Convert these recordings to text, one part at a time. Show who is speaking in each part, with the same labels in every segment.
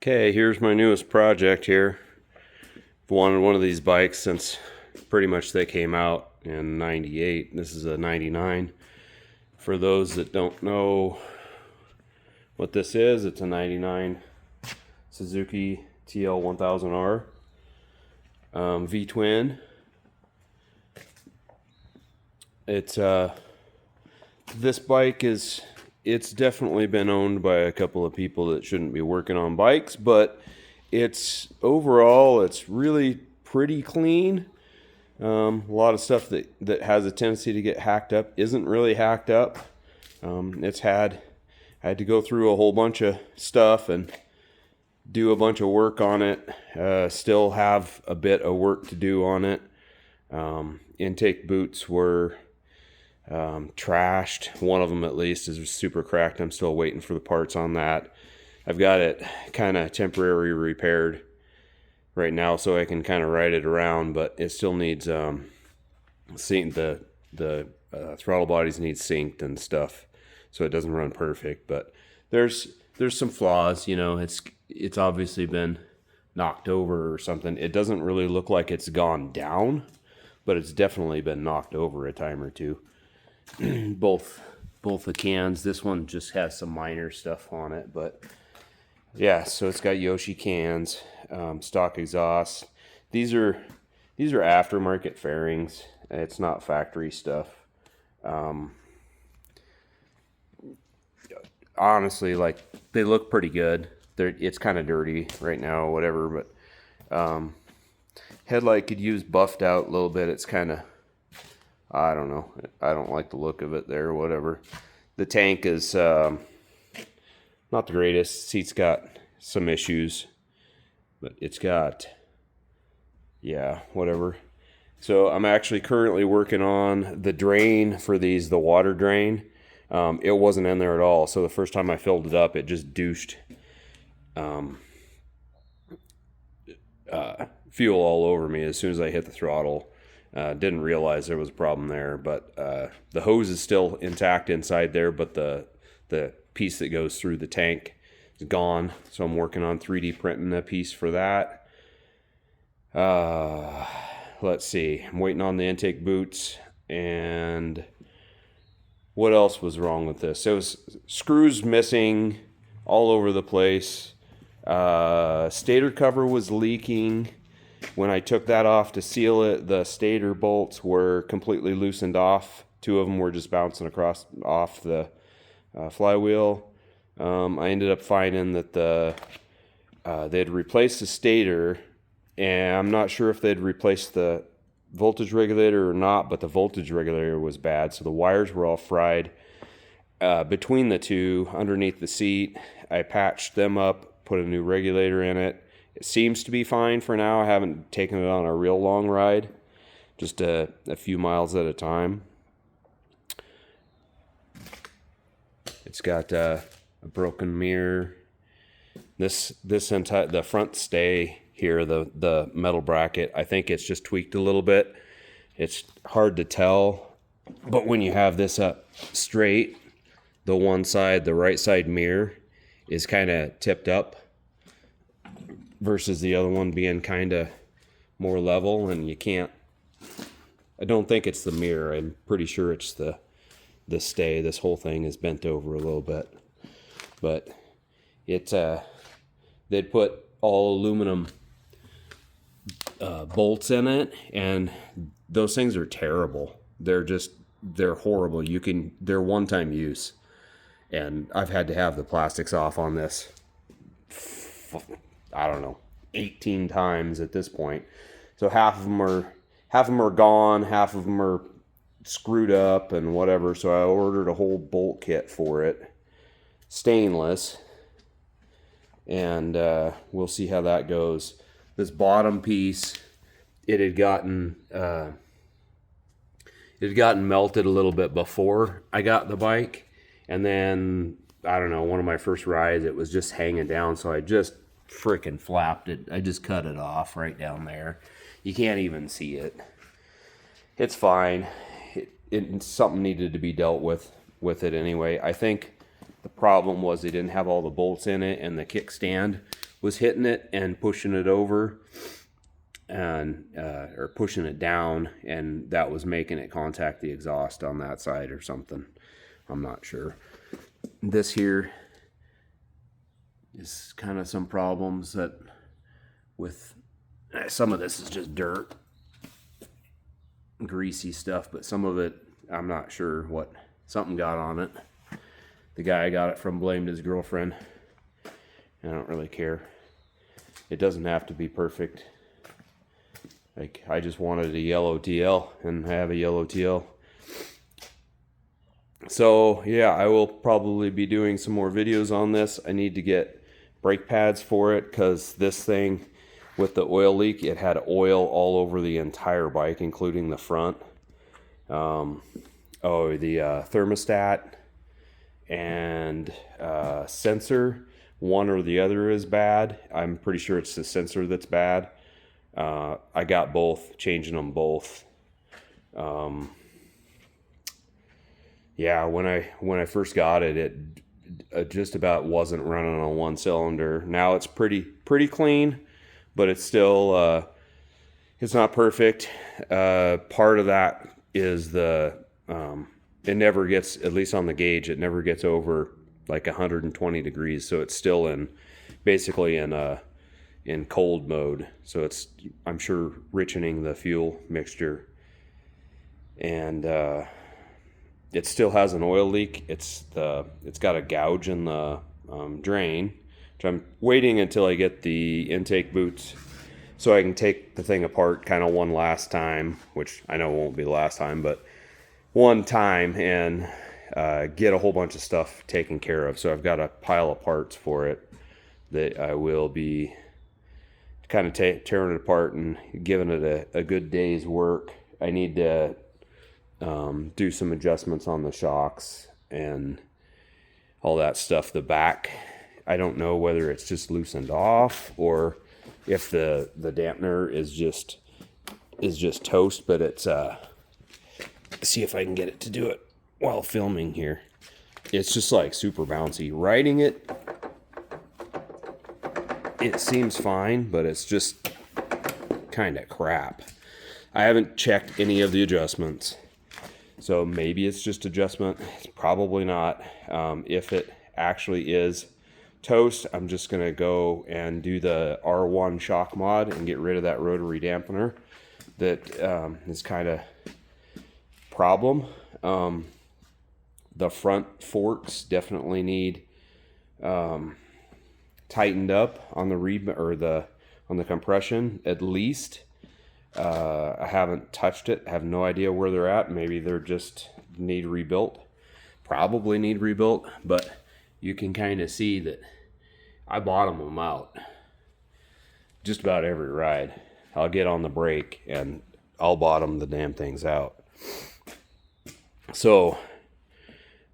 Speaker 1: Okay, here's my newest project here. I've wanted one of these bikes since pretty much they came out in 98. This is a 99. For those that don't know what this is, it's a 99 Suzuki TL1000r V-twin. This bike it's definitely been owned by a couple of people that shouldn't be working on bikes, but it's really pretty clean. A lot of stuff that has a tendency to get hacked up isn't really hacked up. I had to go through a whole bunch of stuff and do a bunch of work on it. Still have a bit of work to do on it. Intake boots were trashed. One of them at least is super cracked. I'm still waiting for the parts on that. I've got it kind of temporary repaired right now so I can kind of ride it around, but it still needs the throttle bodies need synced and stuff, so it doesn't run perfect. But there's some flaws. It's obviously been knocked over or something. It doesn't really look like it's gone down, but it's definitely been knocked over a time or two. both the cans. This one just has some minor stuff on it, but yeah. So it's got Yoshi cans, stock exhaust. These are aftermarket fairings. It's not factory stuff. Honestly, like, they look pretty good. It's kind of dirty right now, or whatever, but headlight could use buffed out a little bit. It's kind of, I don't know. I don't like the look of it there, whatever. The tank is not the greatest. Seat's got some issues, but it's got, yeah, whatever. So I'm actually currently working on the drain for these, the water drain. It wasn't in there at all. So the first time I filled it up, it just douched fuel all over me as soon as I hit the throttle. Didn't realize there was a problem there, but the hose is still intact inside there, but the piece that goes through the tank is gone. So I'm working on 3D printing a piece for that. Let's see. I'm waiting on the intake boots. And what else was wrong with this? There was screws missing all over the place. Stator cover was leaking. When I took that off to seal it, the stator bolts were completely loosened off. Two of them were just bouncing off the flywheel. I ended up finding that they'd replaced the stator, and I'm not sure if they'd replaced the voltage regulator or not, but the voltage regulator was bad, so the wires were all fried. Between the two, underneath the seat, I patched them up, put a new regulator in it. It seems to be fine for now. I haven't taken it on a real long ride, just a few miles at a time. It's got a broken mirror. The front stay here, the metal bracket, I think it's just tweaked a little bit. It's hard to tell, but when you have this up straight, the right side mirror is kind of tipped up versus the other one being kind of more level, and I don't think it's the mirror. I'm pretty sure it's the stay. This whole thing is bent over a little bit, but they'd put all aluminum bolts in it, and those things are terrible. They're horrible. They're one-time use, and I've had to have the plastics off on this, I don't know, 18 times at this point. So half of them are gone, half of them are screwed up and whatever. So I ordered a whole bolt kit for it, stainless, and we'll see how that goes. This bottom piece, it had gotten melted a little bit before I got the bike, and then, I don't know, one of my first rides, it was just hanging down, so I just freaking flapped it. I just cut it off right down there. You can't even see it. It's fine. Something needed to be dealt with it anyway. I think the problem was they didn't have all the bolts in it, and the kickstand was hitting it and pushing it over, and or pushing it down, and that was making it contact the exhaust on that side or something. I'm not sure. This here is kind of some problems that with some of this is just dirt, greasy stuff, but some of it I'm not sure what, something got on it. The guy I got it from blamed his girlfriend. I don't really care. It doesn't have to be perfect. Like, I just wanted a yellow TL, and I have a yellow TL. So yeah, I will probably be doing some more videos on this. I need to get brake pads for it, because this thing with the oil leak, it had oil all over the entire bike, including the front. The thermostat and sensor, one or the other is bad. I'm pretty sure it's the sensor that's bad. I got both, changing them both. Yeah, when I first got it, it just about wasn't running on one cylinder. Now it's pretty clean, but it's still it's not perfect. Part of that is it never gets, at least on the gauge, it never gets over like 120 degrees, so it's still basically in cold mode. So it's, I'm sure, richening the fuel mixture, and it still has an oil leak. It's got a gouge in the drain, which I'm waiting until I get the intake boots so I can take the thing apart kind of one last time, which I know won't be the last time, but one time, and get a whole bunch of stuff taken care of. So I've got a pile of parts for it that I will be kind of tearing it apart and giving it a good day's work. I need to do some adjustments on the shocks and all that stuff. The back, I don't know whether it's just loosened off or if the dampener is just toast, but it's see if I can get it to do it while filming here. It's just like super bouncy. Riding it seems fine, but it's just kind of crap. I haven't checked any of the adjustments, so maybe it's just adjustment. It's probably not. If it actually is toast, I'm just gonna go and do the R1 shock mod and get rid of that rotary dampener that is kind of problem. The front forks definitely need tightened up on the on the compression at least. I haven't touched it. I have no idea where they're at. Maybe they're just need rebuilt. Probably need rebuilt, but you can kind of see that I bottom them out just about every ride. I'll get on the brake and I'll bottom the damn things out. So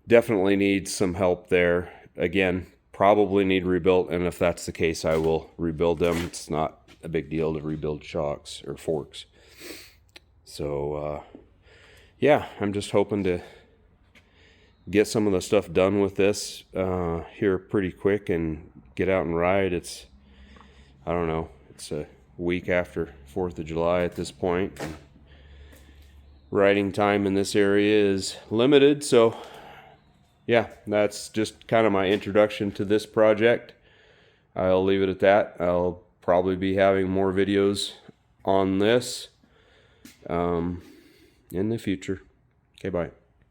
Speaker 1: definitely need some help there. Again, probably need rebuilt, and if that's the case, I will rebuild them. It's not a big deal to rebuild shocks or forks. So yeah, I'm just hoping to get some of the stuff done with this here pretty quick and get out and ride. It's, I don't know, it's a week after 4th of July at this point. Riding time in this area is limited, so yeah, that's just kind of my introduction to this project. I'll leave it at that. I'll probably be having more videos on this in the future. Okay, bye.